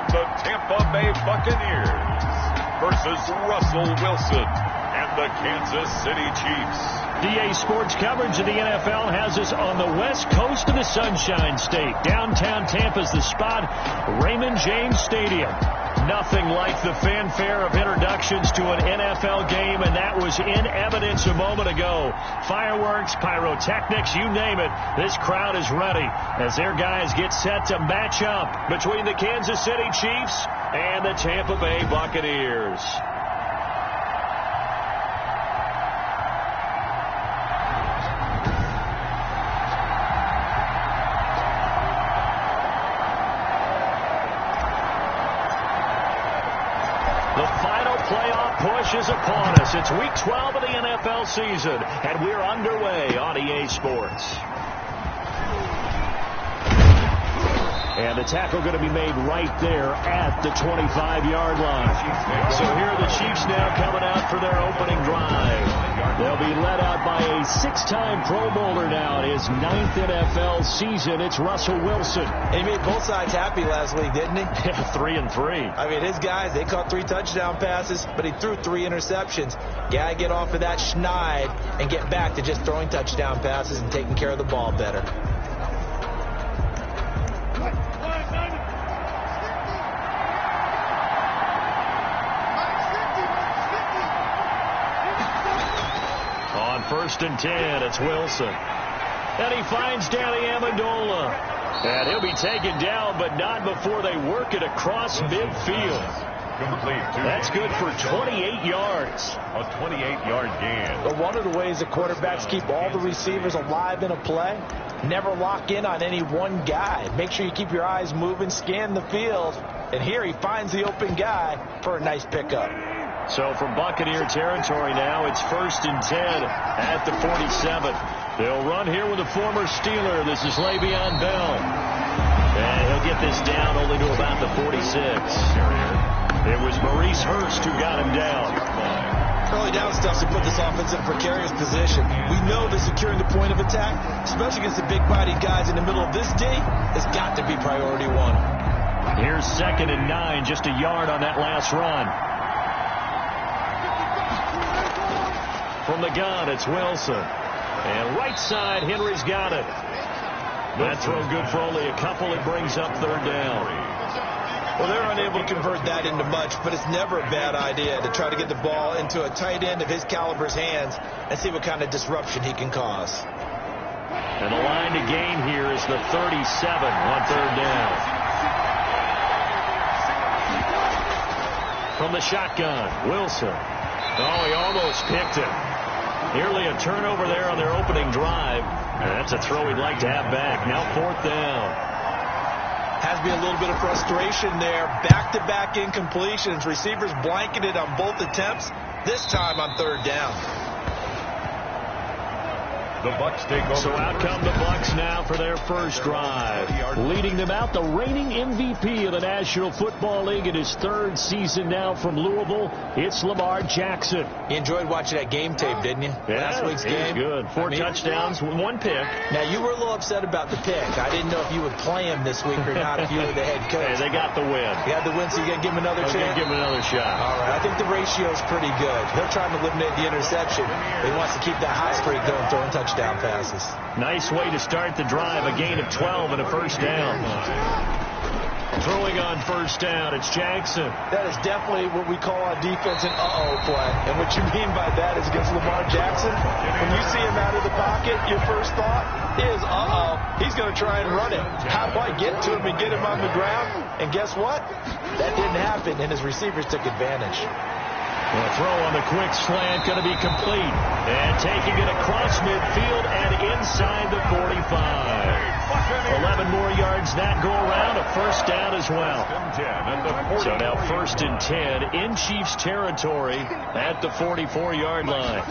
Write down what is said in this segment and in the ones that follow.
the Tampa Bay Buccaneers versus Russell Wilson and the Kansas City Chiefs. DA Sports coverage of the NFL has us on the west coast of the Sunshine State. Downtown Tampa's the spot, Raymond James Stadium. Nothing like the fanfare of introductions to an NFL game, and that was in evidence a moment ago. Fireworks, pyrotechnics, you name it. This crowd is ready as their guys get set to match up between the Kansas City Chiefs and the Tampa Bay Buccaneers. Push is upon us. It's week 12 of the NFL season, and we're underway on EA Sports. And the tackle going to be made right there at the 25-yard line. So here are the Chiefs now coming out for their opening drive. They'll be led out by a six-time Pro Bowler now in his 9th NFL season. It's Russell Wilson. He made both sides happy last week, didn't he? Yeah, 3-3. I mean, his guys, they caught 3 touchdown passes, but he threw 3 interceptions. Gotta get off of that schneid and get back to just throwing touchdown passes and taking care of the ball better. First and 10, it's Wilson. And he finds Danny Amendola. And he'll be taken down, but not before they work it across midfield. That's good for 28 yards. A 28-yard gain. But one of the ways that quarterbacks keep all the receivers alive in a play, never lock in on any one guy. Make sure you keep your eyes moving, scan the field. And here he finds the open guy for a nice pickup. So from Buccaneer territory now, it's first and 10 at the 47. They'll run here with a former Steeler. This is Le'Veon Bell. And he'll get this down only to about the 46. It was Maurice Hurst who got him down. Early down stuff to put this offense in a precarious position. We know that securing the point of attack, especially against the big-bodied guys in the middle of this D, has got to be priority one. Here's 2nd and 9, just a yard on that last run. From the gun, it's Wilson. And right side, Henry's got it. That throw good for only a couple. It brings up 3rd down. Well, they're unable to convert that into much, but it's never a bad idea to try to get the ball into a tight end of his caliber's hands and see what kind of disruption he can cause. And the line to gain here is the 37 on 3rd down. From the shotgun, Wilson. Oh, he almost picked him. Nearly a turnover there on their opening drive. And that's a throw he'd like to have back. Now 4th down. Has to be a little bit of frustration there. Back-to-back incompletions. Receivers blanketed on both attempts. This time on 3rd down. The Bucks take over. So out come the Bucks now for their first drive. Leading them out, the reigning MVP of the National Football League in his 3rd season now from Louisville. It's Lamar Jackson. You enjoyed watching that game tape, didn't you? Yeah, last week's game. Good. 4 touchdowns, 1 pick. Now, you were a little upset about the pick. I didn't know if you would play him this week or not if you were the head coach. Hey, they got the win. You had the win, so you got to give him another chance? Give him another shot. All right. I think the ratio is pretty good. He'll try to eliminate the interception. He wants to keep that hot streak going, throwing touchdown passes. Nice way to start the drive. A gain of 12 and a first down. Throwing on first down, it's Jackson. That is definitely what we call on defense an uh-oh play. And what you mean by that is against Lamar Jackson, when you see him out of the pocket, your first thought is, uh-oh, he's going to try and run it. How do I get to him and get him on the ground? And guess what? That didn't happen, and his receivers took advantage. The throw on the quick slant going to be complete. And taking it across midfield and inside the 45. 11 more yards that go around. A first down as well. So now 1st and 10 in Chiefs territory at the 44-yard line.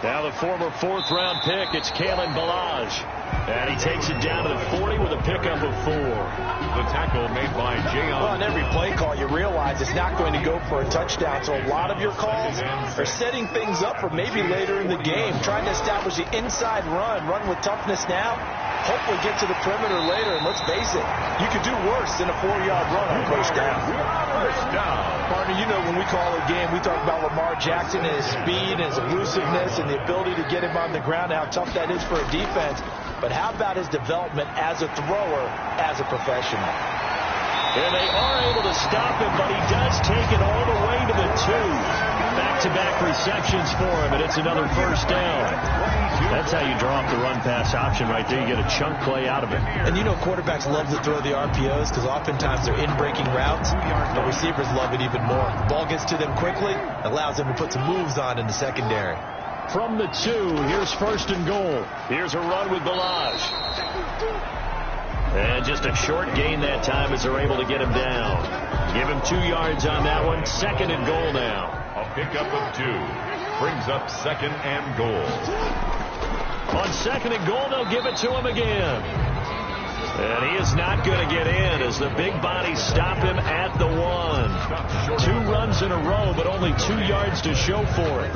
Now the former 4th-round pick, it's Kalen Ballage. And he takes it down to the 40 with a pickup of 4. The tackle made by Jayon. Well, on every play call, you realize it's not going to go for a touchdown. So a lot of your calls are setting things up for maybe later in the game, trying to establish the inside run with toughness now, hopefully get to the perimeter later. And let's face it, you could do worse than a 4-yard run on first down. First down. Partner, you know when we call a game, we talk about Lamar Jackson and his speed and his elusiveness and the ability to get him on the ground and how tough that is for a defense. But how about his development as a thrower, as a professional? And they are able to stop him, but he does take it all the way to the 2. Back-to-back receptions for him, and it's another first down. That's how you draw up the run-pass option right there. You get a chunk play out of it. And you know quarterbacks love to throw the RPOs because oftentimes they're in-breaking routes, but receivers love it even more. The ball gets to them quickly, allows them to put some moves on in the secondary. From the 2, here's first and goal. Here's a run with Balaj. And just a short gain that time as they're able to get him down. Give him 2 yards on that one. Second and goal now. A pickup of 2 brings up second and goal. On second and goal, they'll give it to him again. And he is not going to get in as the big bodies stop him at the 1. 2 runs in a row, but only 2 yards to show for it.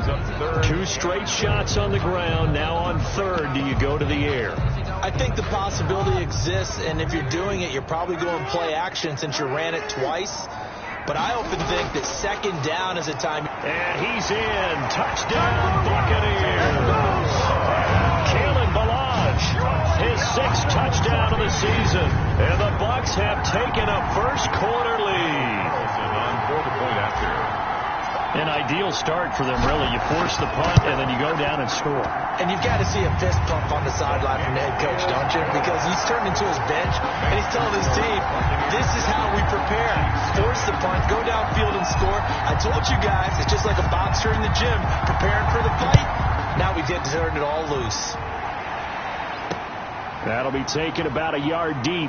2 straight shots on the ground. Now on third, do you go to the air? I think the possibility exists, and if you're doing it, you're probably going play action since you ran it twice. But I often think that second down is a time. And he's in. Touchdown, Buccaneers. Kalen Balaj, his 6th touchdown of the season. And the Bucks have taken a first-quarter lead. On for the point after. An ideal start for them, really. You force the punt, and then you go down and score. And you've got to see a fist pump on the sideline from the head coach, don't you? Because he's turned into his bench, and he's telling his team, this is how we prepare. Force the punt, go downfield and score. I told you guys, it's just like a boxer in the gym, preparing for the fight. Now we did turn it all loose. That'll be taken about a yard deep.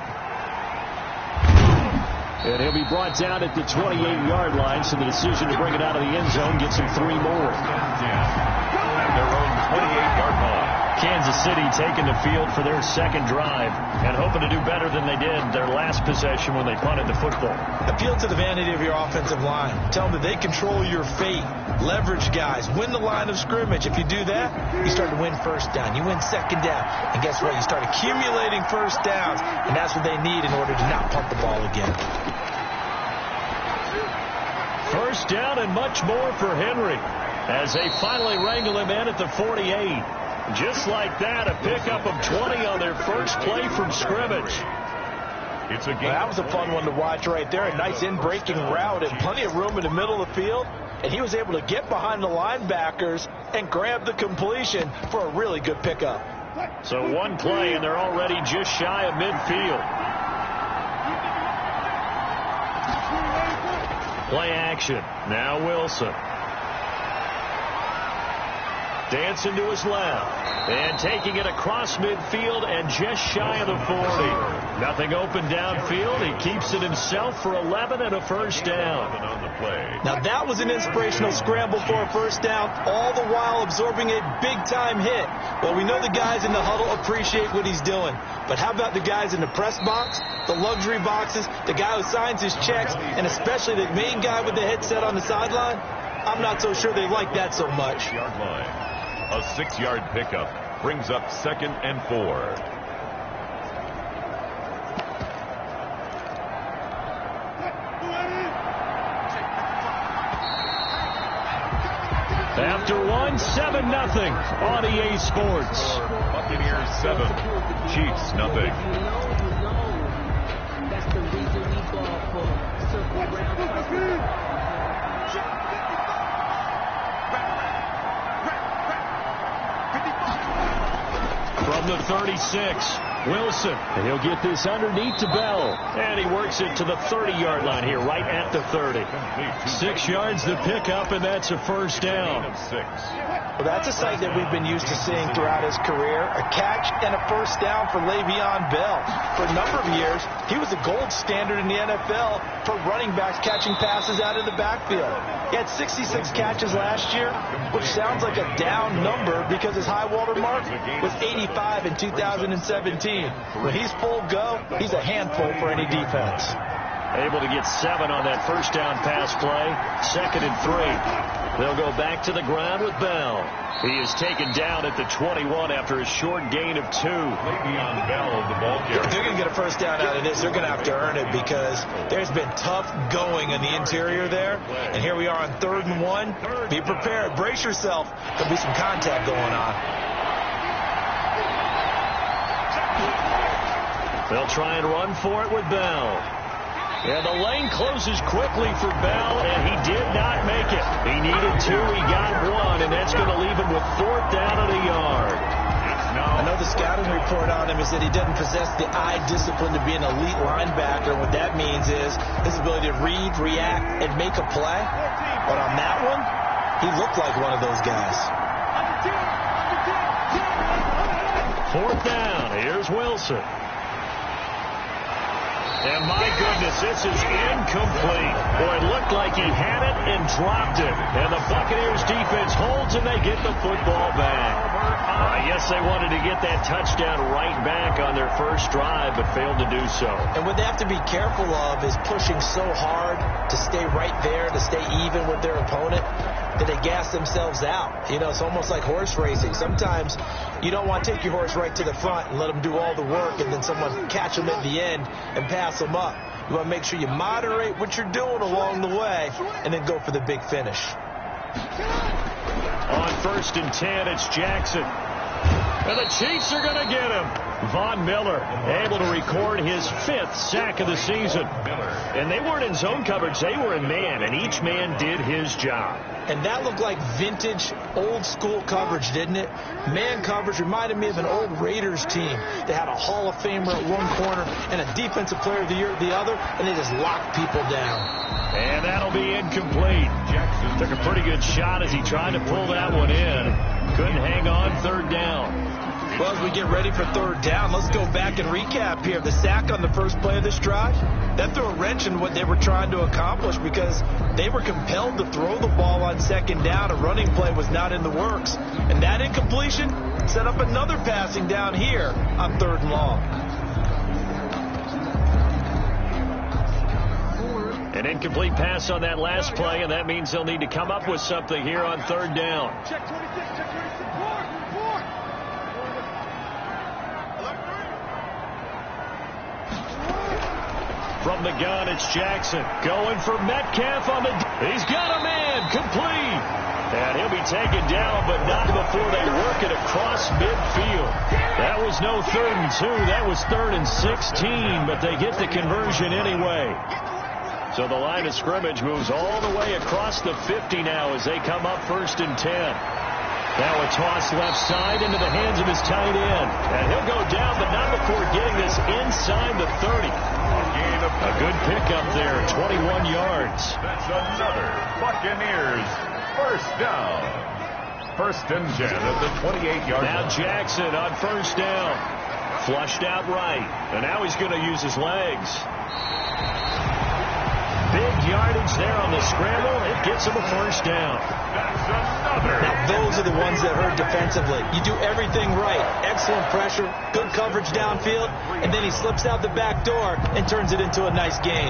And he'll be brought down at the 28-yard line, so the decision to bring it out of the end zone gets him 3 more. At their own 28-yard line. Kansas City taking the field for their second drive and hoping to do better than they did their last possession when they punted the football. Appeal to the vanity of your offensive line. Tell them that they control your fate. Leverage guys. Win the line of scrimmage. If you do that, you start to win first down. You win second down. And guess what? You start accumulating first downs. And that's what they need in order to not punt the ball again. First down and much more for Henry as they finally wrangle him in at the 48. Just like that, a pickup of 20 on their first play from scrimmage. It's a game. Well, that was a fun one to watch right there. A nice in-breaking route and plenty of room in the middle of the field. And he was able to get behind the linebackers and grab the completion for a really good pickup. So one play, and they're already just shy of midfield. Play action. Now Wilson. Dancing to his left. And taking it across midfield and just shy of the 40. Nothing open downfield. He keeps it himself for 11 and a first down. Now that was an inspirational scramble for a first down, all the while absorbing a big-time hit. Well, we know the guys in the huddle appreciate what he's doing. But how about the guys in the press box, the luxury boxes, the guy who signs his checks, and especially the main guy with the headset on the sideline? I'm not so sure they like that so much. A 6-yard pickup brings up second and 4. After one, 7-0 on EA Sports. Buccaneers 7, Chiefs nothing. That's the reason we ball for circle round. From the 36, Wilson, and he'll get this underneath to Bell. And he works it to the 30-yard line here, right at the 30. 6 yards the pickup, and that's a first down. Well, that's a sight that we've been used to seeing throughout his career. A catch and a first down for Le'Veon Bell. For a number of years, he was a gold standard in the NFL for running backs catching passes out of the backfield. He had 66 catches last year, which sounds like a down number because his high water mark was 85 in 2017. When he's full go, he's a handful for any defense. Able to get 7 on that first down pass play. 2nd and 3. They'll go back to the ground with Bell. He is taken down at the 21 after a short gain of 2. Le'Veon Bell, the ball carrier. If they're going to get a first down out of this, they're going to have to earn it because there's been tough going in the interior there. And here we are on 3rd and 1. Be prepared. Brace yourself. There'll be some contact going on. They'll try and run for it with Bell. And the lane closes quickly for Bell, and he did not make it. He needed 2, he got 1, and that's going to leave him with 4th down and a yard. I know the scouting report on him is that he doesn't possess the eye discipline to be an elite linebacker. What that means is his ability to read, react, and make a play. But on that one, he looked like one of those guys. 4th down, here's Wilson. And my goodness, this is incomplete. Boy, it looked like he had it and dropped it. And the Buccaneers defense holds and they get the football back. I guess they wanted to get that touchdown right back on their first drive, but failed to do so. And what they have to be careful of is pushing so hard to stay right there, to stay even with their opponent, that they gas themselves out. You know, it's almost like horse racing. Sometimes you don't want to take your horse right to the front and let them do all the work and then someone catch them at the end and pass them up. You want to make sure you moderate what you're doing along the way and then go for the big finish. On 1st and 10, it's Jackson. And the Chiefs are going to get him. Von Miller able to record his 5th sack of the season. And they weren't in zone coverage. They were in man, and each man did his job. And that looked like vintage, old-school coverage, didn't it? Man coverage reminded me of an old Raiders team. They had a Hall of Famer at one corner and a Defensive Player of the Year at the other, and they just locked people down. And that'll be incomplete. Jackson took a pretty good shot as he tried to pull that one in. Couldn't hang on 3rd down. Well, as we get ready for 3rd down, let's go back and recap here. The sack on the first play of this drive, that threw a wrench in what they were trying to accomplish because they were compelled to throw the ball on 2nd down. A running play was not in the works. And that incompletion set up another passing down here on 3rd and long. An incomplete pass on that last play, and that means they'll need to come up with something here on 3rd down. Check 26, check 26, report. From the gun, it's Jackson going for Metcalf on the... He's got a man, complete. And he'll be taken down, but not before they work it across midfield. That was no 3rd and 2. That was 3rd and 16, but they get the conversion anyway. So the line of scrimmage moves all the way across the 50 now as they come up 1st and 10. Now a toss left side into the hands of his tight end. And he'll go down, but not before getting this inside the 30. A good pickup there, 21 yards. That's another Buccaneers first down. 1st and 10 at the 28-yard line. Now Jackson on 1st down. Flushed out right. And now he's going to use his legs. Big yardage there on the scramble. It gets him a 1st down. That's another. Now, those are the ones that hurt defensively. You do everything right. Excellent pressure, good coverage downfield, and then he slips out the back door and turns it into a nice gain.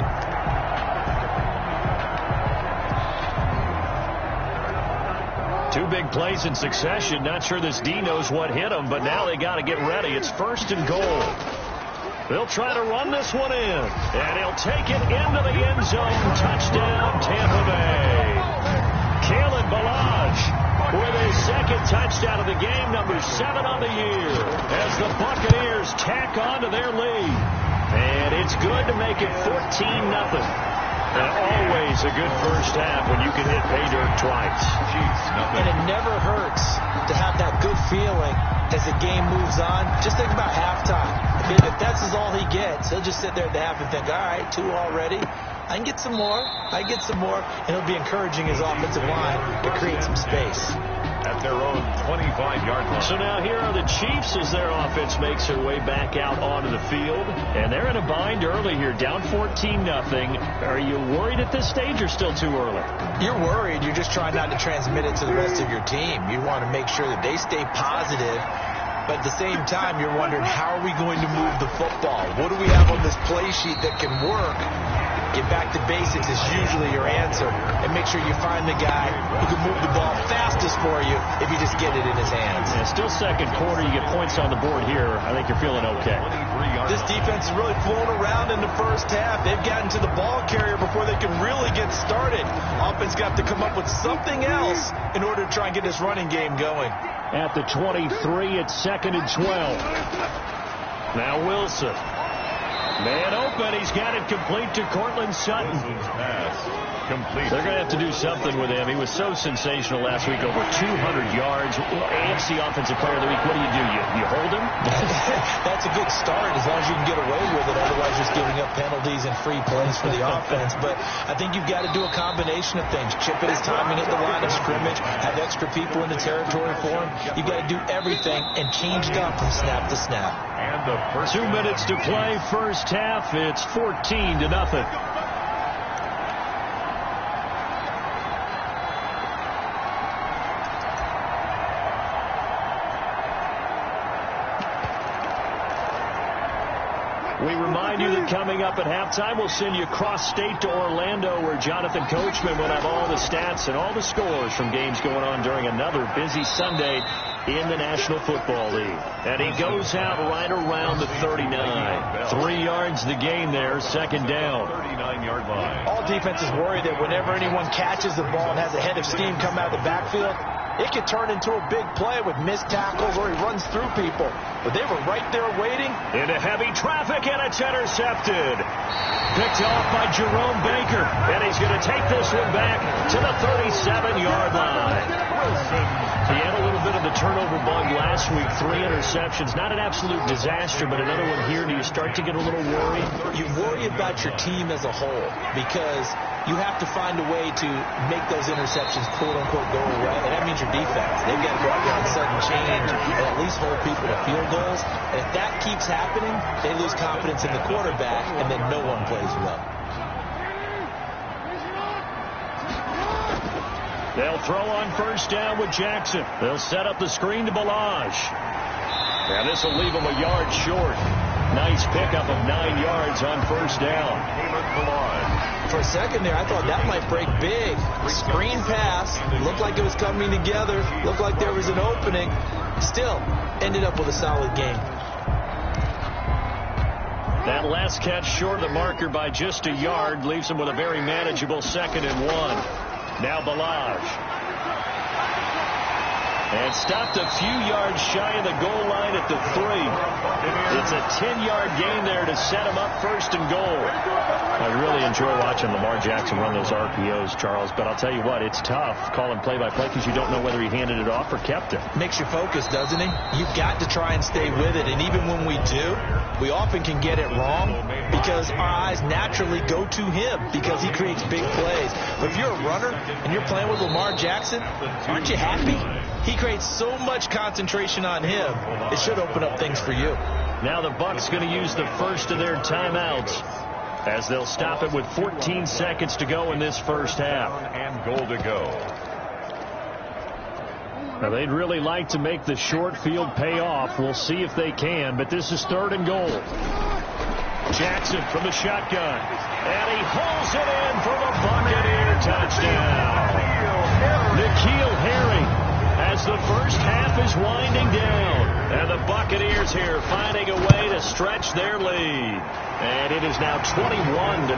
Two big plays in succession. Not sure this D knows what hit him, but now they got to get ready. It's 1st and goal. They'll try to run this one in, and he'll take it into the end zone. Touchdown, Tampa Bay. Kalen Ballage with his 2nd touchdown of the game, number 7 on the year, as the Buccaneers tack on to their lead. And it's good to make it 14-0. And always a good first half when you can hit pay dirt twice. And it never hurts to have that good feeling as the game moves on. Just think about halftime. If that's all he gets, he'll just sit there at the half and think, all right, 2 already. I can get some more. And he'll be encouraging his offensive line to create some space. At their own 25-yard line. So now here are the Chiefs as their offense makes their way back out onto the field. And they're in a bind early here, down 14-0. Are you worried at this stage or still too early? You're worried. You're just trying not to transmit it to the rest of your team. You want to make sure that they stay positive. But at the same time, you're wondering, how are we going to move the football? What do we have on this play sheet that can work? Get back to basics is usually your answer. And make sure you find the guy who can move the ball fastest for you if you just get it in his hands. And still second quarter, you get points on the board here. I think you're feeling okay. This defense is really flown around in the first half. They've gotten to the ball carrier before they can really get started. Offense got to come up with something else in order to try and get this running game going. At the 23, it's 2nd and 12. Now Wilson. Man open. He's got it complete to Cortland Sutton. Complete. They're going to have to do something with him. He was so sensational last week, over 200 yards. AFC Offensive Player of the Week. What do? You hold him? That's a good start as long as you can get away with it. Otherwise, just giving up penalties and free plays for the offense. But I think you've got to do a combination of things. Chip at his timing at the line of scrimmage. Have extra people in the territory for him. You've got to do everything and change it up from snap to snap. And the first 2 minutes to play. First half. It's 14-0. We remind you that coming up at halftime, we'll send you cross-state to Orlando, where Jonathan Coachman will have all the stats and all the scores from games going on during another busy Sunday in the National Football League. And he goes out right around the 39. 3 yards the gain there, second down. 39-yard line. All defenses worry that whenever anyone catches the ball and has a head of steam come out of the backfield, it could turn into a big play with missed tackles or he runs through people. But they were right there waiting. Into heavy traffic, and it's intercepted. Picked off by Jerome Baker. And he's going to take this one back to the 37-yard line. He had a little bit of the turnover bug last week. 3 interceptions. Not an absolute disaster, but another one here. Do you start to get a little worried? You worry about your team as a whole because you have to find a way to make those interceptions, quote-unquote, go away. And that means your defense. They've got to go out there and sudden change and at least hold people to field goals. And if that keeps happening, they lose confidence in the quarterback, and then no one plays well. They'll throw on first down with Jackson. They'll set up the screen to Balaj. And this will leave them a yard short. Nice pickup of 9 yards on first down. For a second there, I thought that might break big. Screen pass. Looked like it was coming together. Looked like there was an opening. Still, ended up with a solid game. That last catch short of the marker by just a yard leaves him with a very manageable 2nd and 1. Now Balaj. And stopped a few yards shy of the goal line at the 3. It's a 10-yard gain there to set him up 1st and goal. I really enjoy watching Lamar Jackson run those RPOs, Charles, but I'll tell you what, it's tough calling play-by-play because you don't know whether he handed it off or kept it. Makes you focus, doesn't he? You've got to try and stay with it, and even when we do, we often can get it wrong because our eyes naturally go to him because he creates big plays. But if you're a runner and you're playing with Lamar Jackson, aren't you happy? He creates so much concentration on him, it should open up things for you. Now the Bucks going to use the first of their timeouts as they'll stop it with 14 seconds to go in this first half. And goal to go. Now they'd really like to make the short field pay off. We'll see if they can, but this is 3rd and goal. Jackson from the shotgun. And he hauls it in for the Buccaneer touchdown. N'Keal Harry. As the first half is winding down, and the Buccaneers here finding a way to stretch their lead. And it is now 21-0.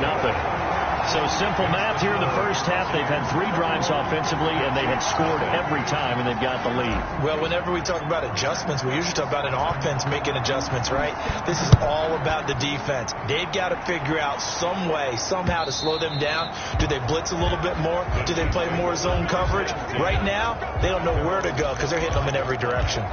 So simple math here in the first half. They've had 3 drives offensively, and they have scored every time, and they've got the lead. Well, whenever we talk about adjustments, we usually talk about an offense making adjustments, right? This is all about the defense. They've got to figure out some way, somehow to slow them down. Do they blitz a little bit more? Do they play more zone coverage? Right now, they don't know where to go because they're hitting them in every direction.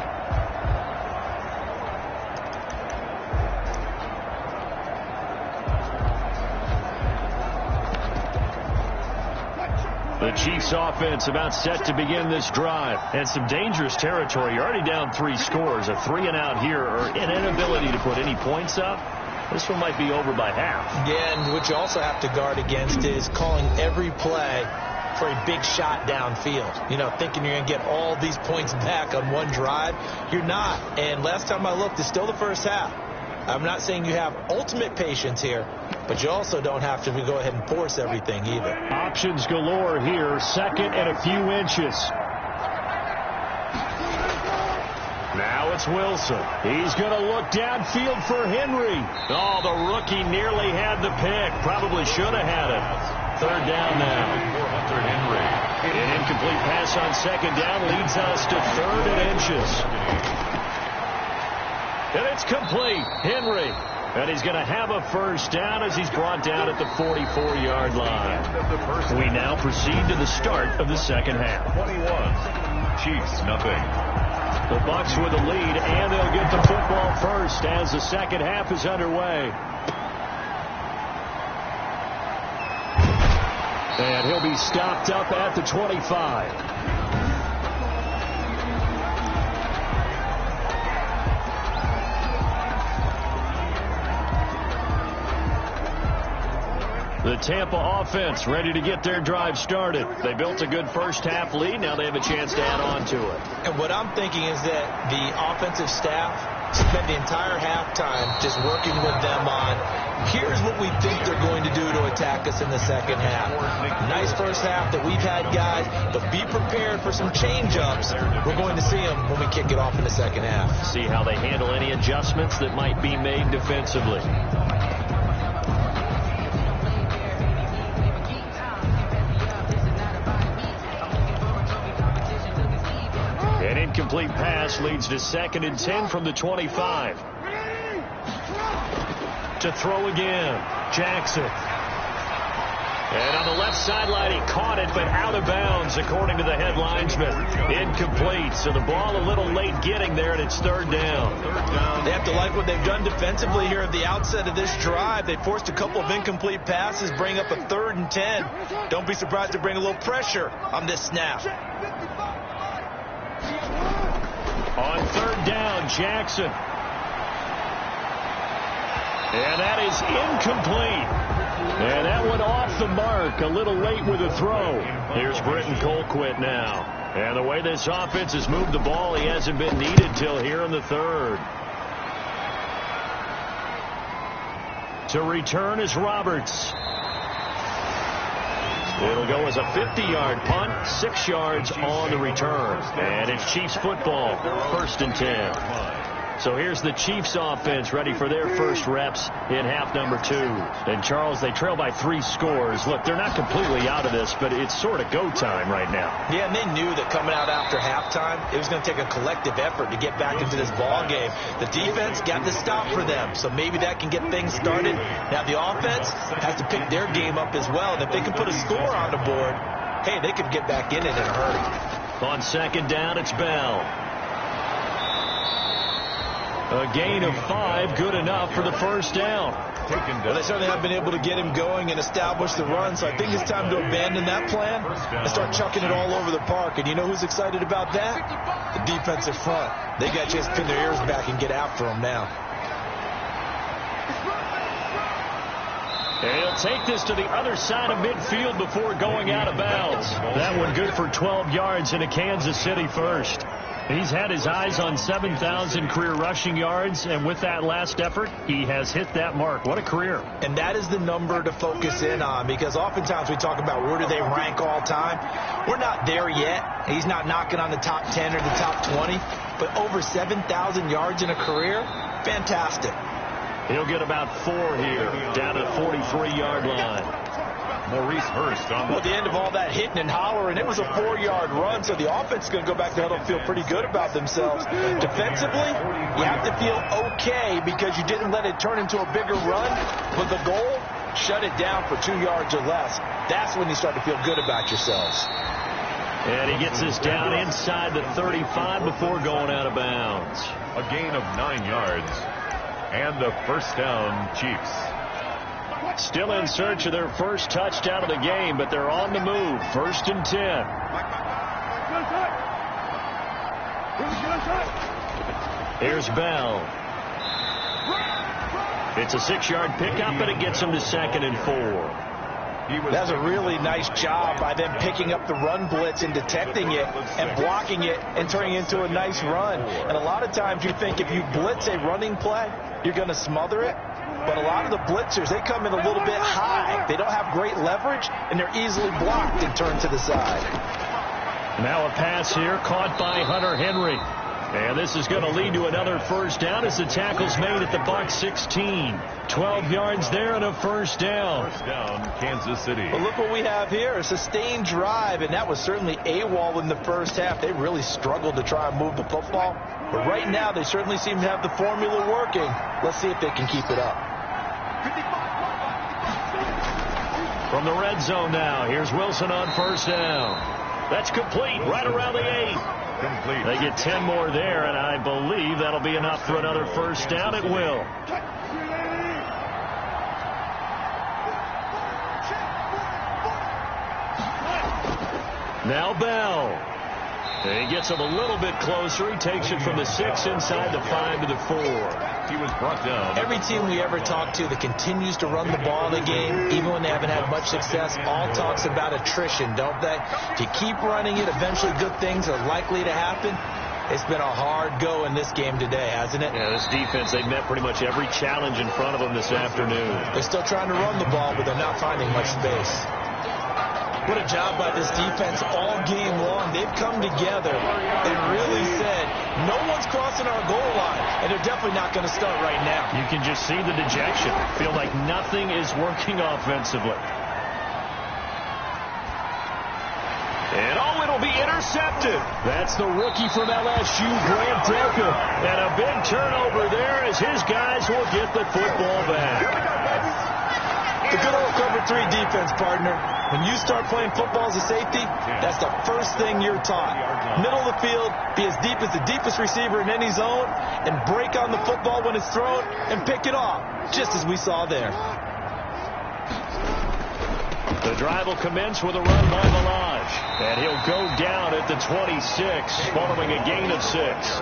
The Chiefs offense about set to begin this drive. And some dangerous territory. You're already down 3 scores. A 3-and-out here, or an inability to put any points up. This one might be over by half. Yeah, and what you also have to guard against is calling every play for a big shot downfield. You know, thinking you're going to get all these points back on one drive. You're not. And last time I looked, it's still the first half. I'm not saying you have ultimate patience here, but you also don't have to go ahead and force everything either. Options galore here. 2nd and a few inches. Now it's Wilson. He's going to look downfield for Henry. Oh, the rookie nearly had the pick. Probably should have had it. 3rd down now. For Henry. An incomplete pass on 2nd down leads us to 3rd and inches. And it's complete. Henry. And he's going to have a first down as he's brought down at the 44-yard line. We now proceed to the start of the second half. 21. Chiefs, nothing. The Bucks with the lead, and they'll get the football first as the second half is underway. And he'll be stopped up at the 25. The Tampa offense ready to get their drive started. They built a good first half lead. Now they have a chance to add on to it. And what I'm thinking is that the offensive staff spent the entire halftime just working with them on, here's what we think they're going to do to attack us in the second half. Nice first half that we've had, guys, but be prepared for some change-ups. We're going to see them when we kick it off in the second half. See how they handle any adjustments that might be made defensively. An incomplete pass leads to 2nd and 10 from the 25. To throw again, Jackson. And on the left sideline, he caught it, but out of bounds, according to the head linesman. Incomplete, so the ball a little late getting there, and it's 3rd down. They have to like what they've done defensively here at the outset of this drive. They forced a couple of incomplete passes, bring up a 3rd and 10. Don't be surprised to bring a little pressure on this snap. On 3rd down, Jackson. And that is incomplete. And that went off the mark. A little late with the throw. Here's Britton Colquitt now. And the way this offense has moved the ball, he hasn't been needed till here in the 3rd. To return is Roberts. It'll go as a 50-yard punt, 6 yards on the return. And it's Chiefs football, 1st and 10. So here's the Chiefs offense ready for their first reps in half number 2. And, Charles, they trail by 3 scores. Look, they're not completely out of this, but it's sort of go time right now. Yeah, and they knew that coming out after halftime, it was going to take a collective effort to get back into this ball game. The defense got the stop for them, so maybe that can get things started. Now the offense has to pick their game up as well. And if they can put a score on the board, hey, they could get back in it in a hurry. On 2nd down, it's Bell. A gain of 5, good enough for the first down. Well, they certainly have been able to get him going and establish the run, so I think it's time to abandon that plan and start chucking it all over the park. And you know who's excited about that? The defensive front. They got a chance to pin their ears back and get after him now. And he'll take this to the other side of midfield before going out of bounds. That one good for 12 yards into Kansas City first. He's had his eyes on 7,000 career rushing yards, and with that last effort, he has hit that mark. What a career. And that is the number to focus in on, because oftentimes we talk about where do they rank all time. We're not there yet. He's not knocking on the top 10 or the top 20, but over 7,000 yards in a career, fantastic. He'll get about 4 here, down to the 43-yard line. Maurice Hurst on Well, at the end of all that hitting and hollering, it was a 4-yard run, so the offense is going to go back to huddle and feel pretty good about themselves. Defensively, you have to feel okay because you didn't let it turn into a bigger run, but the goal, shut it down for 2 yards or less. That's when you start to feel good about yourselves. And he gets this down inside the 35 before going out of bounds. A gain of 9 yards. And the first down, Chiefs. Still in search of their first touchdown of the game, but they're on the move. 1st and 10. Here's Bell. It's a 6-yard pickup, and it gets him to 2nd and 4. That's a really nice job by them picking up the run blitz and detecting it and blocking it and turning it into a nice run. And a lot of times you think if you blitz a running play, you're going to smother it. But a lot of the blitzers, they come in a little bit high. They don't have great leverage, and they're easily blocked and turned to the side. Now a pass here caught by Hunter Henry. And this is going to lead to another first down as the tackle's made at the Bucks 16. 12 yards there and a first down. First down, Kansas City. But look what we have here, a sustained drive, and that was certainly AWOL in the first half. They really struggled to try and move the football. But right now, they certainly seem to have the formula working. Let's see if they can keep it up. From the red zone now, here's Wilson on first down. That's complete right around the 8. Complete. They get 10 more there, and I believe that'll be enough for another first down. It will. Now Bell. And he gets him a little bit closer. He takes it from the 6 inside the 5 to the 4. He was brought down. Every team we ever talk to that continues to run the ball in the game, even when they haven't had much success, all talks about attrition, don't they? If you keep running it, eventually good things are likely to happen. It's been a hard go in this game today, hasn't it? Yeah, this defense, they've met pretty much every challenge in front of them this afternoon. They're still trying to run the ball, but they're not finding much space. What a job by this defense all game long. They've come together and really said, no one's crossing our goal line, and they're definitely not going to start right now. You can just see the dejection. Feel like nothing is working offensively. And it'll be intercepted. That's the rookie from LSU, Grant Decker. And a big turnover there as his guys will get the football back. The good old cover 3 defense, partner. When you start playing football as a safety, that's the first thing you're taught. Middle of the field, be as deep as the deepest receiver in any zone, and break on the football when it's thrown and pick it off, just as we saw there. The drive will commence with a run by Malage, and he'll go down at the 26, following a gain of 6.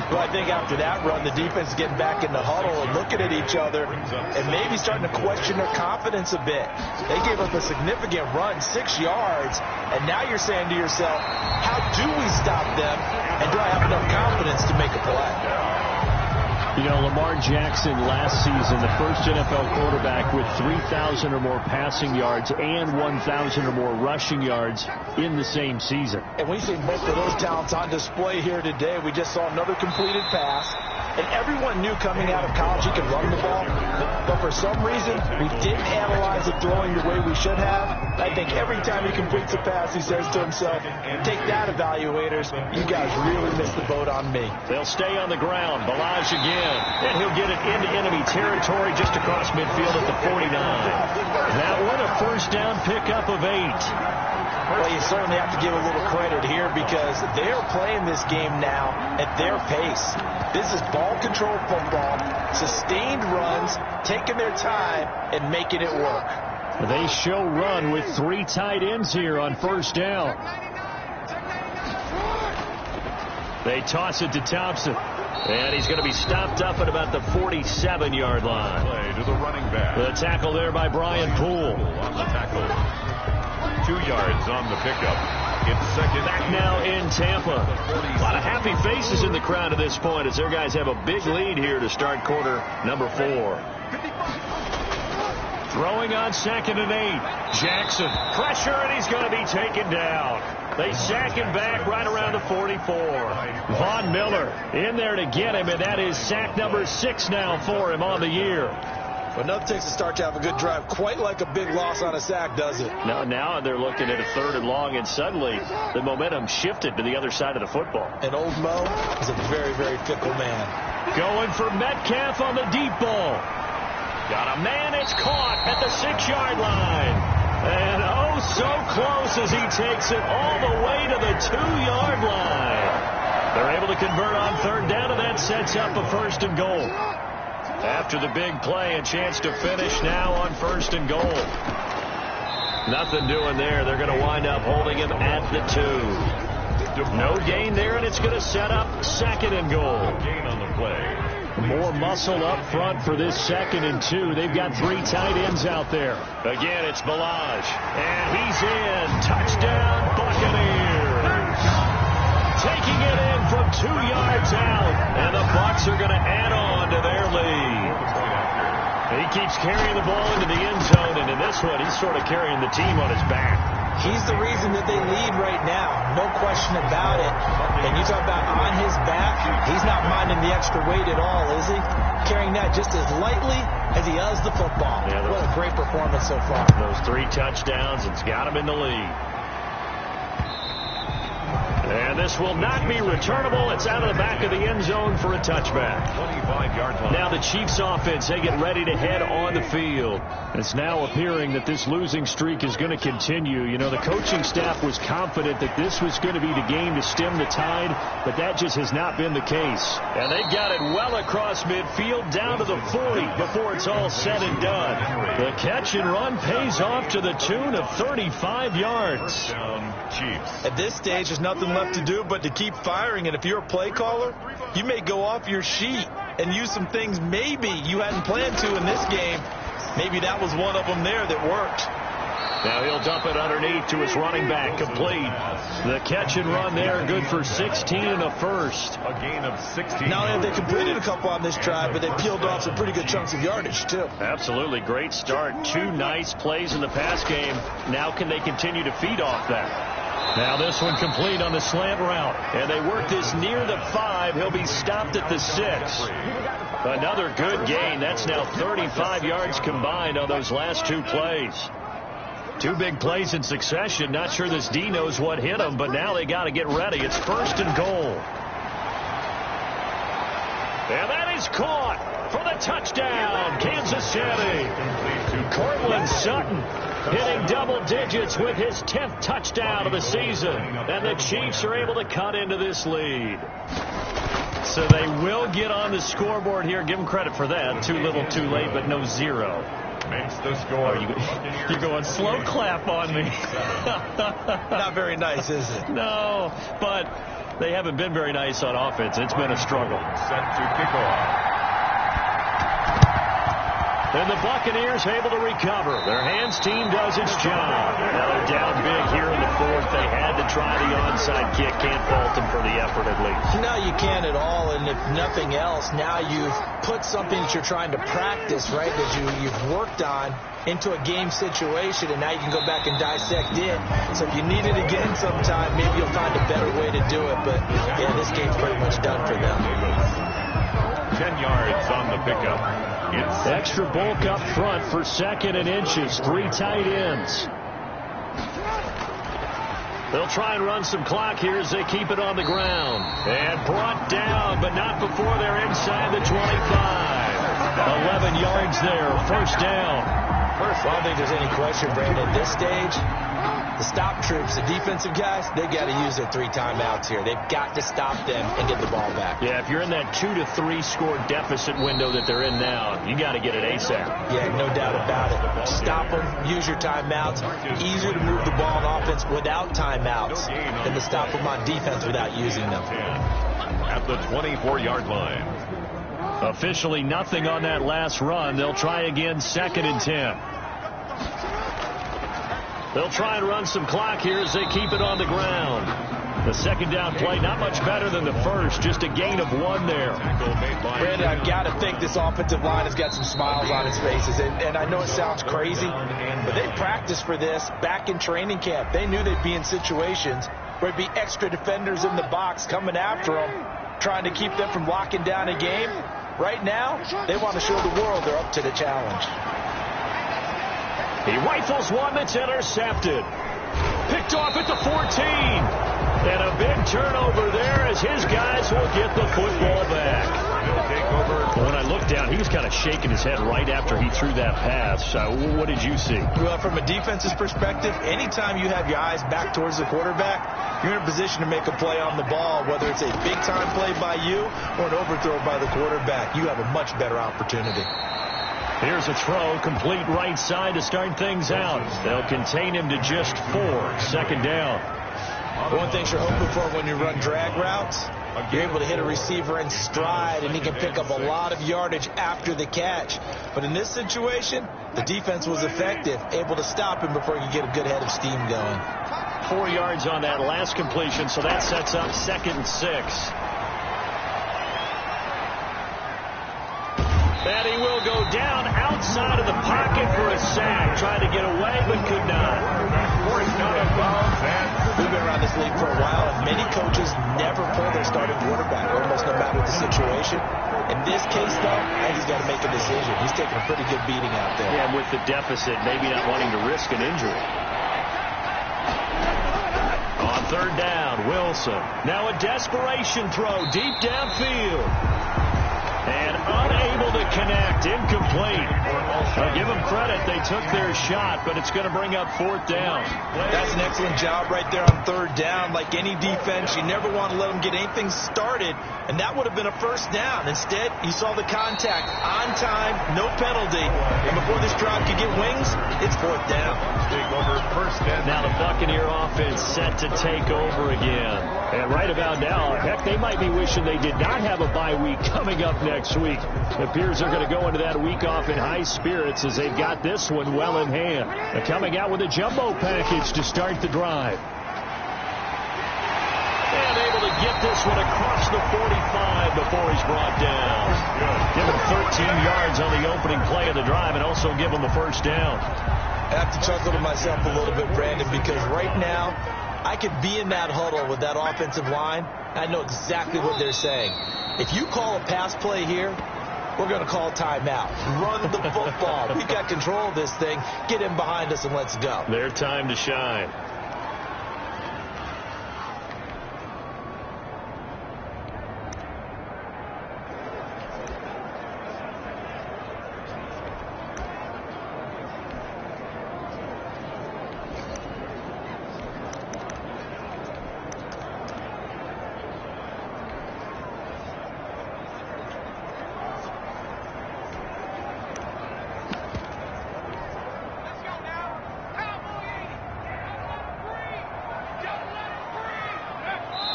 But I think after that run, the defense is getting back in the huddle and looking at each other and maybe starting to question their confidence a bit. They gave up a significant run, 6 yards, and now you're saying to yourself, how do we stop them, and do I have enough confidence to make a play? You know, Lamar Jackson last season, the first NFL quarterback with 3,000 or more passing yards and 1,000 or more rushing yards in the same season. And we see both of those talents on display here today. We just saw another completed pass. And everyone knew coming out of college he could run the ball. But for some reason, we didn't analyze it throwing the way we should have. I think every time he completes a pass, he says to himself, take that, evaluators. You guys really missed the boat on me. They'll stay on the ground. Balazs again. And he'll get it into enemy territory just across midfield at the 49. That one, a first down pickup of 8. Well, you certainly have to give a little credit here because they're playing this game now at their pace. This is ball control football, sustained runs, taking their time and making it work. They show run with 3 tight ends here on first down. They toss it to Thompson. And he's going to be stopped up at about the 47-yard line. Play to the running back. The tackle there by Brian Poole. On the tackle. 2 yards on the pickup. It's second. Back now in Tampa. A lot of happy faces in the crowd at this point as their guys have a big lead here to start quarter number 4. Throwing on 2nd and 8. Jackson. Pressure, and he's going to be taken down. They sack him back right around the 44. Von Miller in there to get him, and that is sack number 6 now for him on the year. But nothing takes a start to have a good drive, quite like a big loss on a sack, does it? Now they're looking at a 3rd and long, and suddenly the momentum shifted to the other side of the football. And old Mo is a very, very fickle man. Going for Metcalf on the deep ball. Got a man, it's caught at the 6-yard line. And oh, so close as he takes it all the way to the 2-yard line. They're able to convert on 3rd down, and that sets up a 1st and goal. After the big play, a chance to finish now on 1st and goal. Nothing doing there. They're going to wind up holding him at the 2. No gain there, and it's going to set up 2nd and goal. Gain on the play. More muscle up front for this 2nd and 2. They've got 3 tight ends out there. Again, it's Balaj. And he's in. Touchdown, Buccaneers. Taking it in from 2 yards out. And the Bucks are going to add on to their lead. He keeps carrying the ball into the end zone, and in this one, he's sort of carrying the team on his back. He's the reason that they lead right now. No question about it. And you talk about on his back, he's not minding the extra weight at all, is he? Carrying that just as lightly as he does the football. Yeah, what a great performance so far. Those 3 touchdowns, it's got him in the lead. And this will not be returnable. It's out of the back of the end zone for a touchback. 25-yard line. Now the Chiefs offense, they get ready to head on the field. It's now appearing that this losing streak is going to continue. You know, the coaching staff was confident that this was going to be the game to stem the tide, but that just has not been the case. And they got it well across midfield down to the 40 before it's all said and done. The catch and run pays off to the tune of 35 yards. Chiefs. At this stage, there's nothing left to do but to keep firing. And if you're a play caller, you may go off your sheet and use some things maybe you hadn't planned to in this game. Maybe that was one of them there that worked. Now he'll dump it underneath to his running back, complete. The catch and run there, good for 16 and a 1st. A gain of 16. Not only have they completed a couple on this drive, but they peeled off some pretty good chunks of yardage, too. Absolutely. Great start. 2 nice plays in the pass game. Now can they continue to feed off that? Now this one complete on the slant route. And they work this near the 5. He'll be stopped at the 6. Another good gain. That's now 35 yards combined on those last 2 plays. 2 big plays in succession. Not sure this D knows what hit him, but now they got to get ready. It's 1st and goal. And that is caught for the touchdown, Kansas City. Cortland Sutton hitting double digits with his 10th touchdown of the season. And the Chiefs are able to cut into this lead. So they will get on the scoreboard here. Give them credit for that. Too little, too late, but no 0. Makes the score. You're going slow clap on me. Not very nice, is it? No, but they haven't been very nice on offense. It's been a struggle. Set to kick off. And the Buccaneers able to recover. Their hands team does its job. Now they're down big here in the 4th. They had to try the onside kick. Can't fault them for the effort at least. No, you can't at all. And if nothing else, now you've put something that you're trying to practice, right, that you've worked on into a game situation, and now you can go back and dissect it. So if you need it again sometime, maybe you'll find a better way to do it. But, yeah, this game's pretty much done for them. 10 yards on the pickup. It's extra bulk up front for 2nd and inches. 3 tight ends. They'll try and run some clock here as they keep it on the ground. And brought down, but not before they're inside the 25. 11 yards there. 1st down. Well, I don't think there's any question, Brandon. At this stage, the stop troops, the defensive guys, they got to use their 3 timeouts here. They've got to stop them and get the ball back. Yeah, if you're in that 2 to 3 score deficit window that they're in now, you got to get it ASAP. Yeah, no doubt about it. Stop them, use your timeouts. Easier to move the ball on offense without timeouts than to stop them on defense without using them. At the 24-yard line. Officially nothing on that last run. They'll try again, 2nd and 10. They'll try and run some clock here as they keep it on the ground. The 2nd down play, not much better than the 1st, just a gain of 1 there. Brandon, I've got to think this offensive line has got some smiles on its faces. And I know it sounds crazy, but they practiced for this back in training camp. They knew they'd be in situations where there'd be extra defenders in the box coming after them, trying to keep them from locking down a game. Right now, they want to show the world they're up to the challenge. He rifles one that's intercepted. Picked off at the 14. And a big turnover there as his guys will get the football back. When I looked down, he was kind of shaking his head right after he threw that pass. What did you see? Well, from a defense's perspective, anytime you have your eyes back towards the quarterback, you're in a position to make a play on the ball, whether it's a big-time play by you or an overthrow by the quarterback. You have a much better opportunity. Here's a throw, complete right side to start things out. They'll contain him to just 4. Second down. One thing you're hoping for when you run drag routes, you're able to hit a receiver in stride, and he can pick up a lot of yardage after the catch. But in this situation, the defense was effective, able to stop him before he could get a good head of steam going. 4 yards on that last completion, so that sets up 2nd and 6. And he will go down outside of the pocket for a sack. Tried to get away, but could not. We've been around this league for a while, and many coaches never pull their starting quarterback, almost no matter the situation. In this case, though, he's got to make a decision. He's taking a pretty good beating out there. Yeah, with the deficit, maybe not wanting to risk an injury. On 3rd down, Wilson. Now a desperation throw deep downfield. And unable to connect, incomplete. I'll give them credit, they took their shot, but it's going to bring up 4th down. That's an excellent job right there on 3rd down. Like any defense, you never want to let them get anything started, and that would have been a 1st down. Instead, you saw the contact on time, no penalty, and before this drive could get wings, it's 4th down. Now the Buccaneer offense set to take over again. And right about now, heck, they might be wishing they did not have a bye week coming up next week. It appears they're going to go into that week off in high spirits as they've got this one well in hand. They're coming out with a jumbo package to start the drive. And able to get this one across the 45 before he's brought down. Give him 13 yards on the opening play of the drive and also give him the 1st down. I have to chuckle to myself a little bit, Brandon, because right now I could be in that huddle with that offensive line. I know exactly what they're saying. If you call a pass play here, we're going to call timeout. Run the football. We got control of this thing. Get in behind us and let's go. Their time to shine.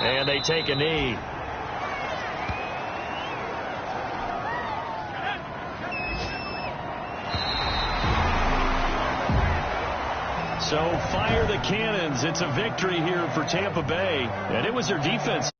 And they take a knee. So fire the cannons. It's a victory here for Tampa Bay. And it was their defense.